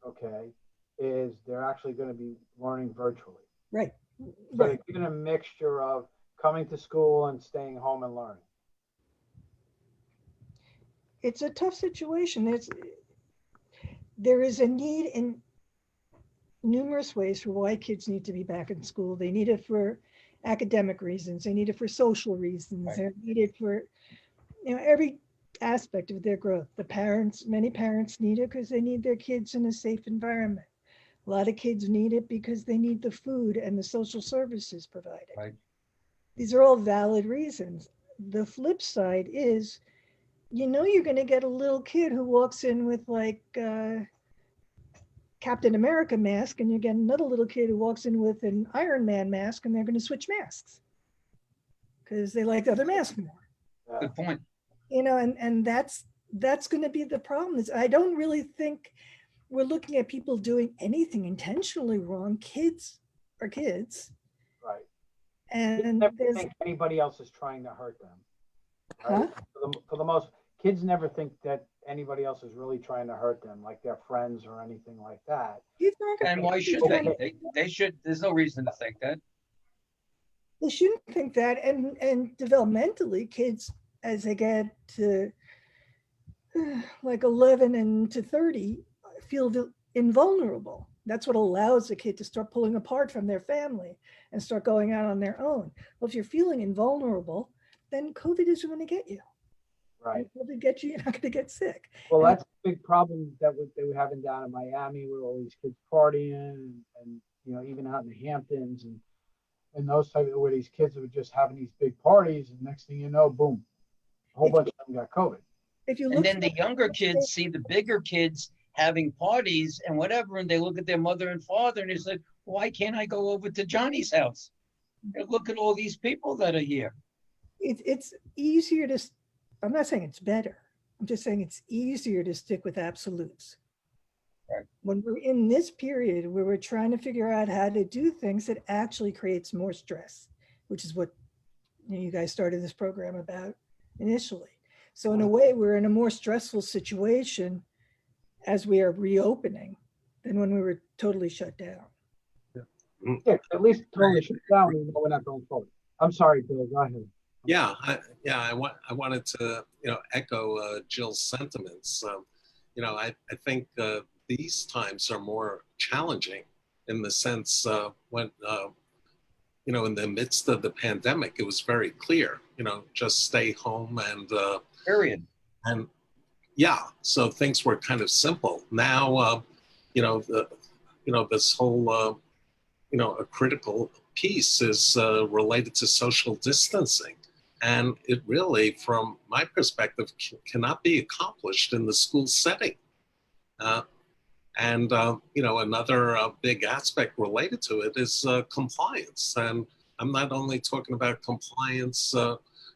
okay, is they're actually going to be learning virtually. Right. So they're given a mixture of coming to school and staying home and learning. It's a tough situation. There is a need in numerous ways for why kids need to be back in school. They need it for academic reasons. They need it for social reasons. Right. They need it for, every aspect of their growth. Many parents need it because they need their kids in a safe environment. A lot of kids need it because they need the food and the social services provided. Right. These are all valid reasons. The flip side is, you're going to get a little kid who walks in with like Captain America mask, and you get another little kid who walks in with an Iron Man mask, and they're going to switch masks because they like the other mask more. Good point. And that's going to be the problem. I don't really think we're looking at people doing anything intentionally wrong. Kids are kids. Right. And I never think anybody else is trying to hurt them. Right? Huh? For the most, kids never think that anybody else is really trying to hurt them, like their friends or anything like that. And why should they? They should. There's no reason to think that. They shouldn't think that. And developmentally, kids, as they get to like 11 and to 30, feel invulnerable. That's what allows a kid to start pulling apart from their family and start going out on their own. Well, if you're feeling invulnerable, then COVID isn't going to get you. Right. If COVID gets you, you're not going to get sick. Well, that's a big problem that they were having down in Miami with all these kids partying and even out in the Hamptons and those types where these kids were just having these big parties, and next thing you know, boom, a whole bunch of them got COVID. And then the younger kids see the bigger kids having parties and whatever, and they look at their mother and father and they say, why can't I go over to Johnny's house and look at all these people that are here? It's easier to, I'm not saying it's better. I'm just saying it's easier to stick with absolutes. Right. When we're in this period where we're trying to figure out how to do things that actually creates more stress, which is what you guys started this program about initially. So in a way, we're in a more stressful situation as we are reopening than when we were totally shut down. Yeah, at least totally shut down. We know we're not going forward. I'm sorry, Bill. Go ahead. I wanted to echo Jill's sentiments. I think these times are more challenging in the sense when in the midst of the pandemic, it was very clear. Just stay home and period. And so things were kind of simple. Now, this whole a critical piece is related to social distancing. And it really, from my perspective, cannot be accomplished in the school setting. Another big aspect related to it is compliance. And I'm not only talking about compliance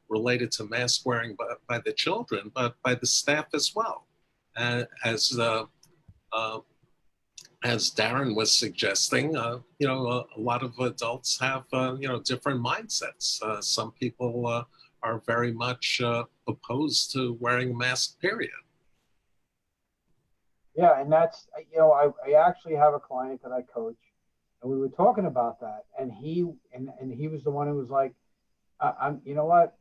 related to mask wearing by the children, but by the staff as well. As as Darren was suggesting, a lot of adults have, different mindsets. Some people are very much opposed to wearing a mask, period. Yeah, and that's, I actually have a client that I coach, and we were talking about that, and he was the one who was like, I'm, you know what,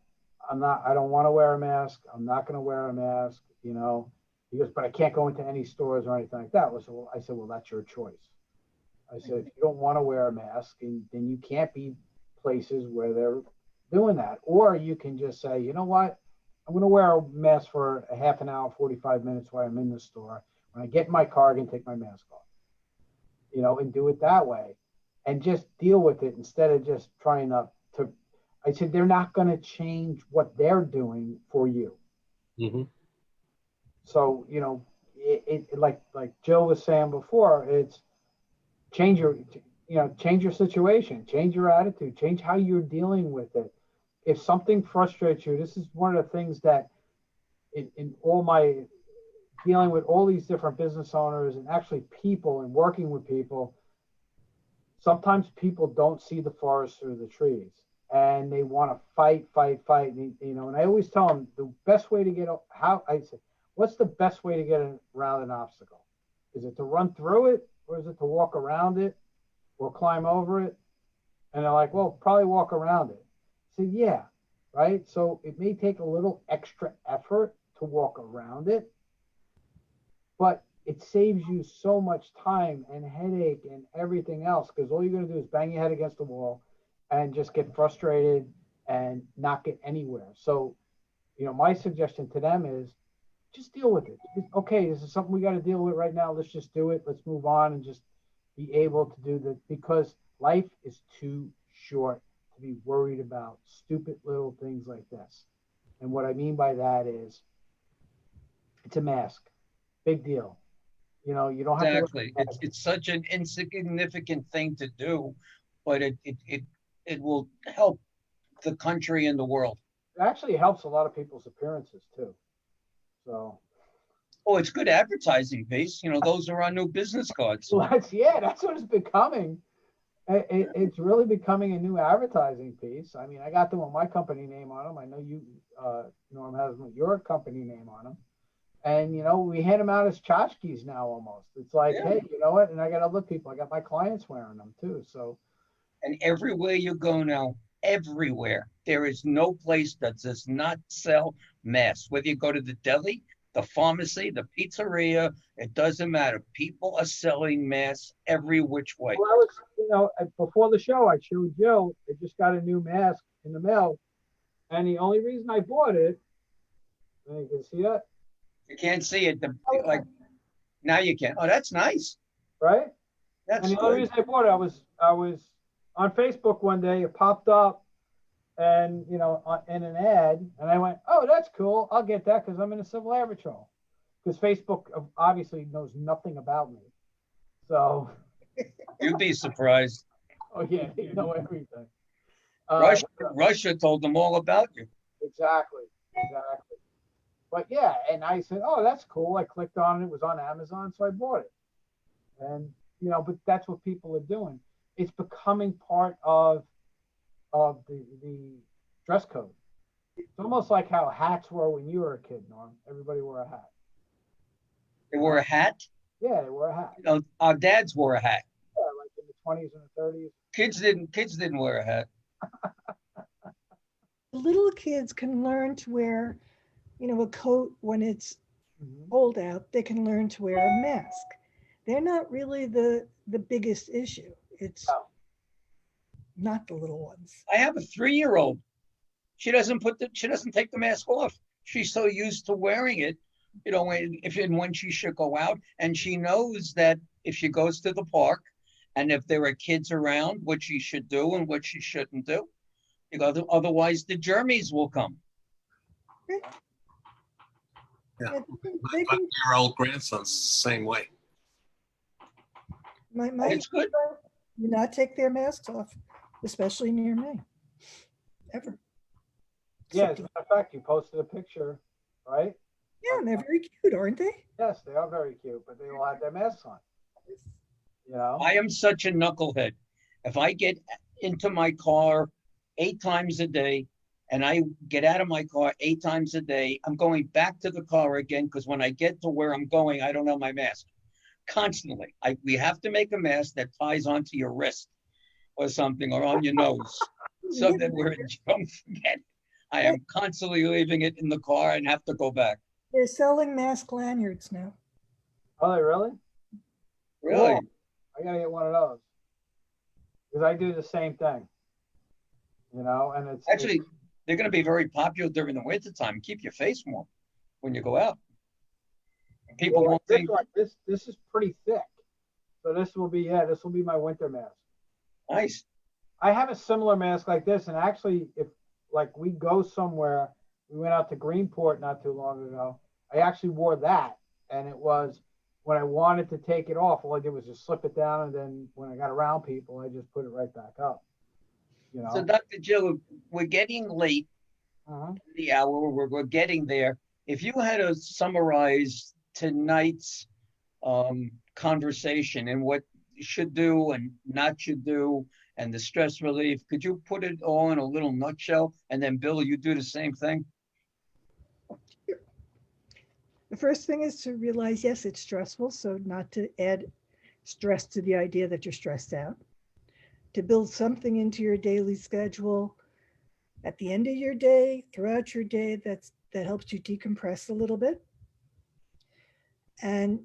I don't want to wear a mask. I'm not going to wear a mask, He goes, but I can't go into any stores or anything like that. I said, well, that's your choice. I said, if you don't want to wear a mask, then you can't be places where they're doing that. Or you can just say, you know what, I'm going to wear a mask for a half an hour, 45 minutes while I'm in the store. When I get in my car, I can take my mask off, and do it that way and just deal with it instead of just trying to, I said, they're not going to change what they're doing for you. Mm-hmm. So, like Jill was saying before, it's change your situation, change your attitude, change how you're dealing with it. If something frustrates you, this is one of the things that in all my dealing with all these different business owners and actually people and working with people, sometimes people don't see the forest through the trees and they want to fight. And I always tell them the best way to what's the best way to get around an obstacle? Is it to run through it, or is it to walk around it or climb over it? And they're like, well, probably walk around it. I said, yeah, right? So it may take a little extra effort to walk around it, but it saves you so much time and headache and everything else, because all you're going to do is bang your head against the wall and just get frustrated and not get anywhere. So, my suggestion to them is just deal with it. Okay, this is something we got to deal with right now. Let's just do it. Let's move on and just be able to do that, because life is too short to be worried about stupid little things like this. And what I mean by that is it's a mask. Big deal. You don't have Exactly. It's such an insignificant thing to do, but it will help the country and the world. It actually helps a lot of people's appearances too. So. Oh, it's good advertising piece. Those are our new business cards. Well, that's what it's becoming. It's really becoming a new advertising piece. I mean, I got them with my company name on them. I know you, Norm, has your company name on them. And, we hand them out as tchotchkes now almost. It's like, yeah. Hey, you know what? And I got other people. I got my clients wearing them too. So. And everywhere you go now, everywhere, there is no place that does not sell masks. Whether you go to the deli, the pharmacy, the pizzeria, it doesn't matter. People are selling masks every which way. Well, before the show, I showed Jill, I just got a new mask in the mail. And the only reason I bought it, you can see that? You can't see it. Now you can. Oh, that's nice. Right? That's and the only reason I bought it, I was on Facebook one day, it popped up and, in an ad, and I went, oh, that's cool. I'll get that because I'm in a civil air patrol. Because Facebook obviously knows nothing about me. So. You'd be surprised. Oh, yeah, they know everything. Russia told them all about you. Exactly. But yeah, and I said, oh, that's cool. I clicked on it. It was on Amazon, so I bought it. And, but that's what people are doing. It's becoming part of the dress code. It's almost like how hats were when you were a kid, Norm. Everybody wore a hat. They wore a hat? Yeah, they wore a hat. Our dads wore a hat. Yeah, like in the 20s and the 30s. Kids didn't wear a hat. Little kids can learn to wear, a coat when it's cold out. They can learn to wear a mask. They're not really the biggest issue. It's not the little ones. I have a 3-year-old. She doesn't take the mask off. She's so used to wearing it, when she should go out, and she knows that if she goes to the park and if there are kids around, what she should do and what she shouldn't do. Otherwise the germs will come. Yeah, my 5-year-old grandson's the same way. It's good. Do not take their masks off, especially near me. Ever. Yeah, as a matter of fact, you posted a picture, right? Yeah, and they're very cute, aren't they? Yes, they are very cute, but they all have their masks on. You know, I am such a knucklehead. If I get into my car 8 times a day and I get out of my car 8 times a day, I'm going back to the car again because when I get to where I'm going, I don't have my mask. Constantly. We have to make a mask that ties onto your wrist or something or on your nose. Something where you don't forget. I am constantly leaving it in the car and have to go back. They're selling mask lanyards now. are they really? Really? Cool. I gotta get one of those because I do the same thing. You know, and it's Actually, they're going to be very popular during the wintertime. Keep your face warm when you go out. People won't this think. one, this is pretty thick, so this will be my winter mask. Nice. I have a similar mask like this, and actually, if like we go somewhere, we went out to Greenport not too long ago. I actually wore that, and it was when I wanted to take it off, all I did was just slip it down, and then when I got around people, I just put it right back up. You know. So, Dr. Jill, we're getting late in the hour. We're getting there. If you had to summarize tonight's conversation and what you should do and not should do and the stress relief, could you put it all in a little nutshell? And then, Bill, you do the same thing? The first thing is to realize, yes, it's stressful. So not to add stress to the idea that you're stressed out. To build something into your daily schedule at the end of your day, throughout your day, that helps you decompress a little bit. And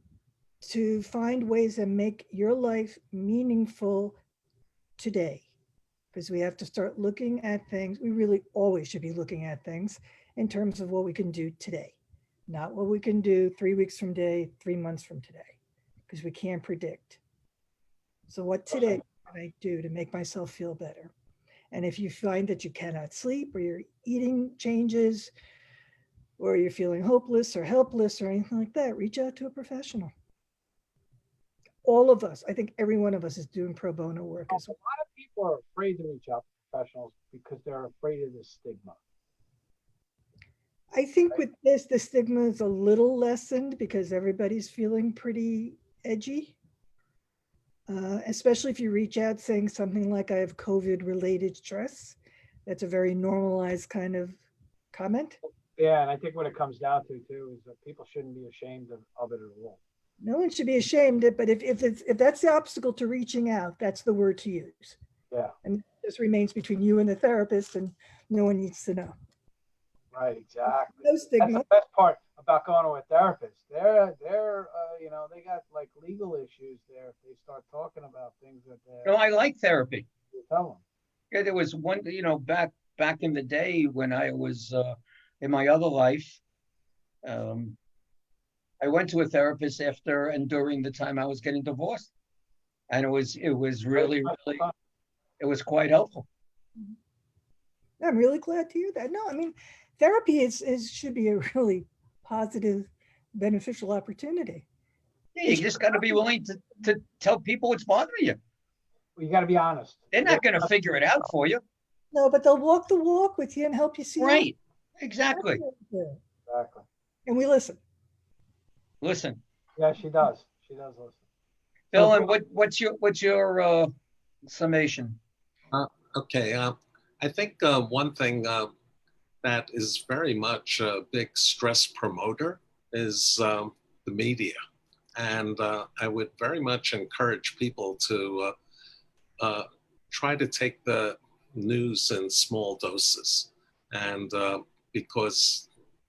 to find ways that make your life meaningful today. Because we have to start looking at things. We really always should be looking at things in terms of what we can do today. Not what we can do 3 weeks from today, 3 months from today, because we can't predict. So what today can I do to make myself feel better? And if you find that you cannot sleep or your eating changes or you're feeling hopeless or helpless or anything like that, reach out to a professional. All of us, I think every one of us is doing pro bono work as well. A lot of people are afraid to reach out to professionals because they're afraid of the stigma. I think with this, the stigma is a little lessened because everybody's feeling pretty edgy. Especially if you reach out saying something like, I have COVID-related stress. That's a very normalized kind of comment. Yeah, and I think what it comes down to too is that people shouldn't be ashamed of it at all. No one should be ashamed of it, but if that's the obstacle to reaching out, that's the word to use. Yeah. And this remains between you and the therapist, and no one needs to know. Right, exactly. No stigma. That's the best part about going to a therapist. They're you know, they got like legal issues there if they start talking about things that No, I like therapy. you tell them. Yeah, there was one, back in the day when I was in my other life, I went to a therapist after and during the time I was getting divorced. And it was really, it was quite helpful. I'm really glad to hear that. No, I mean, therapy should be a really positive, beneficial opportunity. Yeah, you just got to be willing to tell people what's bothering you. Well, you got to be honest. They're not going to figure it out for you. No, but they'll walk the walk with you and help you see. Right. Exactly. Exactly. And we listen. Listen. Yeah, she does. She does listen. Bill, and what's your summation? Okay. I think one thing that is very much a big stress promoter is the media. And I would very much encourage people to try to take the news in small doses. And because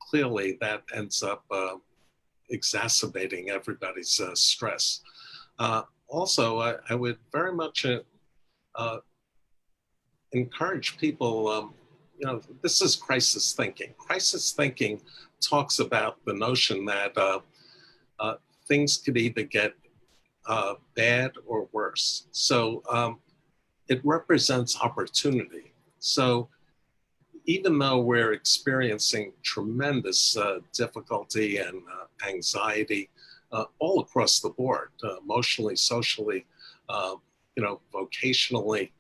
clearly that ends up exacerbating everybody's stress. Also, I would very much encourage people, this is crisis thinking. Crisis thinking talks about the notion that things could either get bad or worse. So it represents opportunity. So even though we're experiencing tremendous difficulty and anxiety all across the board, emotionally, socially, vocationally,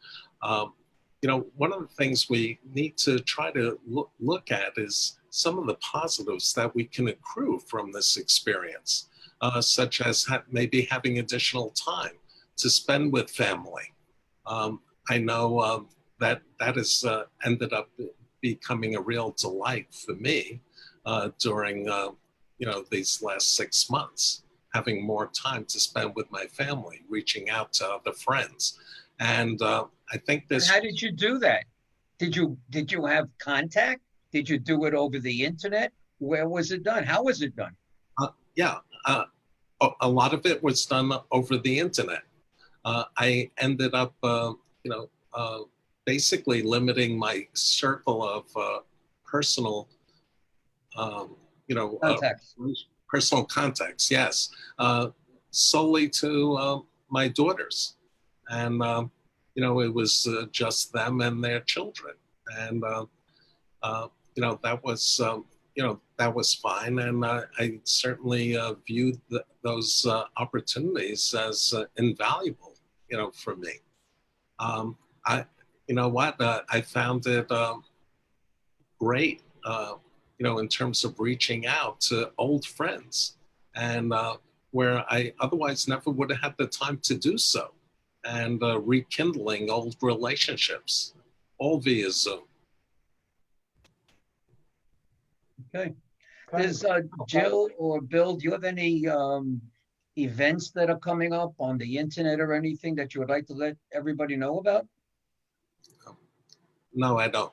one of the things we need to try to look at is some of the positives that we can accrue from this experience, such as maybe having additional time to spend with family. I know that has ended up becoming a real delight for me during these last 6 months, having more time to spend with my family, reaching out to other friends. And I think this. How did you do that? Did you have contact? Did you do it over the internet? Where was it done? How was it done? A lot of it was done over the internet. I ended up, basically limiting my circle of personal, Contacts. personal contacts. Yes, solely to my daughters, and it was just them and their children, and that was fine, and I certainly viewed those opportunities as invaluable, for me. I found it great, in terms of reaching out to old friends, and where I otherwise never would have had the time to do so, and rekindling old relationships, all via Zoom. Okay. Does Jill or Bill, do you have any events that are coming up on the internet or anything that you would like to let everybody know about? No, I don't.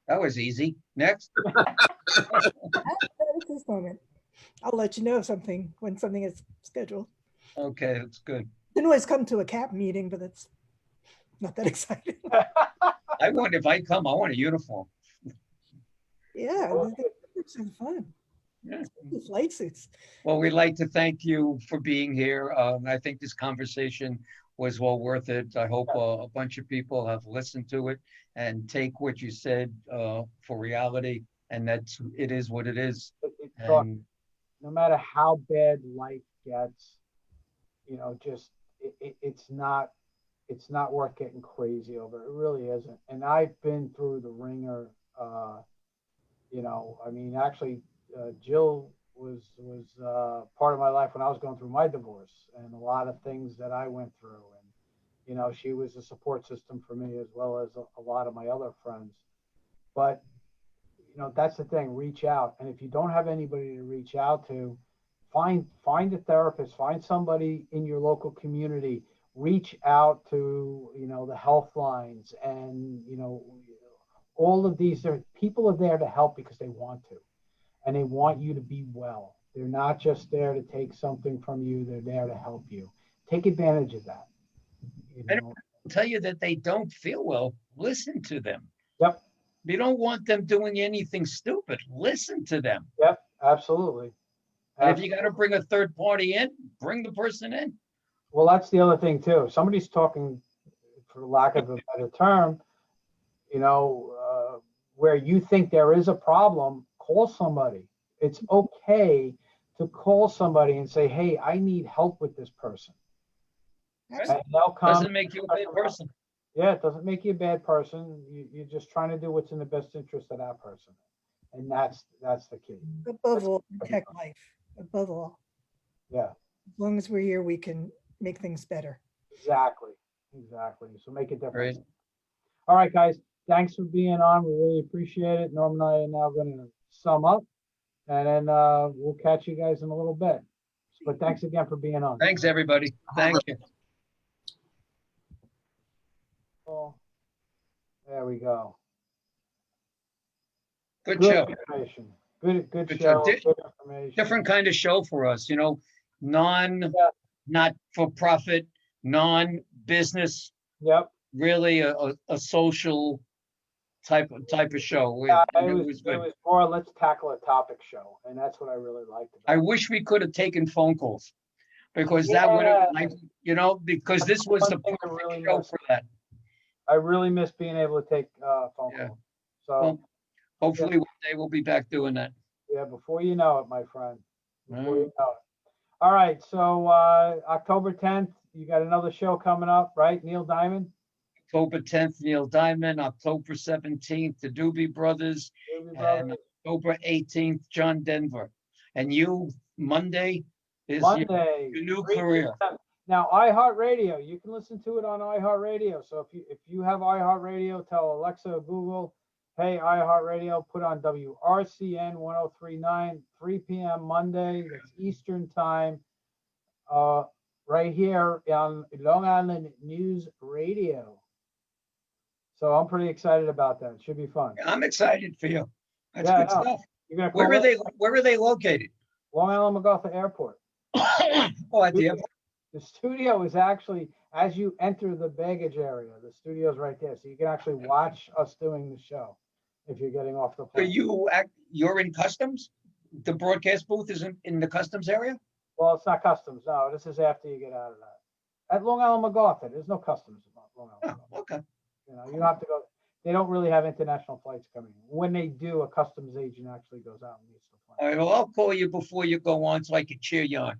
That was easy. Next. This moment. I'll let you know of something when something is scheduled. Okay, that's good. Didn't always come to a CAP meeting, but that's not that exciting. If I come, I want a uniform. Yeah, it's fun. Yeah. Flight suits. Well, we'd like to thank you for being here. I think this conversation was well worth it. I hope a bunch of people have listened to it and take what you said for reality, and it is what it is. And no matter how bad life gets, it's not worth getting crazy over. It really isn't. And I've been through the ringer. Actually, Jill was part of my life when I was going through my divorce, and a lot of things that I went through. And she was a support system for me as well as a lot of my other friends. But that's the thing. Reach out, and if you don't have anybody to reach out to, find a therapist, find somebody in your local community. Reach out to the health lines, and all of these people are there to help because they want to, and they want you to be well. They're not just there to take something from you. They're there to help you. Take advantage of that. I don't tell you that they don't feel well. Listen to them. Yep. You don't want them doing anything stupid. Listen to them. Yep, absolutely. And if you got to bring a third party in, bring the person in. Well, that's the other thing too. Somebody's talking, for lack of a better term, where you think there is a problem, call somebody. It's okay to call somebody and say, hey, I need help with this person. Right. And they'll come. Doesn't make you a bad person. Yeah, it doesn't make you a bad person. You're just trying to do what's in the best interest of that person. And that's the key. Above all, protect life. Above all. Yeah. As long as we're here, we can make things better. Exactly. So make a difference. Right. All right, guys. Thanks for being on. We really appreciate it. Norm and I are now going to sum up, and then we'll catch you guys in a little bit. But thanks again for being on. Thanks, everybody. Thank you. There we go. Good show. Information. Good Good show. show. Good information. Different kind of show for us, not for profit, non-business. Yep. Really a social type of show. Yeah, It was good. It was more let's tackle a topic show, and that's what I really liked about I it. wish we could have taken phone calls, because that would have, because this was the One thing I perfect really show miss. for that. I really miss being able to take phone Yeah. calls. So Well, hopefully one day we'll be back doing that. yeah, before you know it, my friend. Before Mm. you know it. All right, so October 10th, you got another show coming up, right? Neil Diamond. October 10th, Neil Diamond. October 17th, the Doobie Brothers. And October 18th, John Denver. And you, Monday is Monday. your new career. Now, iHeartRadio, you can listen to it on iHeartRadio. So if you have iHeartRadio, tell Alexa or Google, hey, iHeartRadio, put on WRCN 1039, 3 p.m. Monday. That's Eastern time. Right here on Long Island News Radio. So I'm pretty excited about that. It should be fun. I'm excited for you. That's Yeah, good I know. stuff. You're gonna Where call are they? it Where are they located? Long Island MacArthur Airport. Oh, at the airport. The studio is actually as you enter the baggage area. The studio's right there, so you can actually watch us doing the show if you're getting off the So plane. you're in customs? The broadcast booth is in the customs area? Well, it's not customs. No, this is after you get out of that. At Long Island MacArthur, there's no customs at Long Island. Oh, okay. You know, you don't have to go. They don't really have international flights coming. When they do, a customs agent actually goes out and meets the plane. All right, well, I'll call you before you go on so I can cheer you on.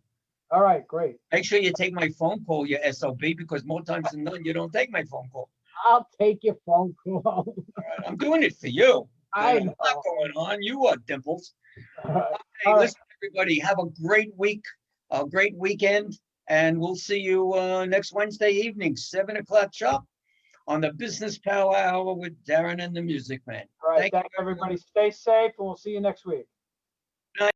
All right, great. Make sure you take my phone call, you SOB, because more times than none, you don't take my phone call. I'll take your phone call. All right, I'm doing it for you. I There's know. a lot going on. You are Dimples. All right. Hey, All right. listen, everybody, have a great week, a great weekend, and we'll see you next Wednesday evening, 7 o'clock sharp on the Business Power Hour with Darren and the Music Man. All right, Thank thank you, everybody. Stay safe, and we'll see you next week.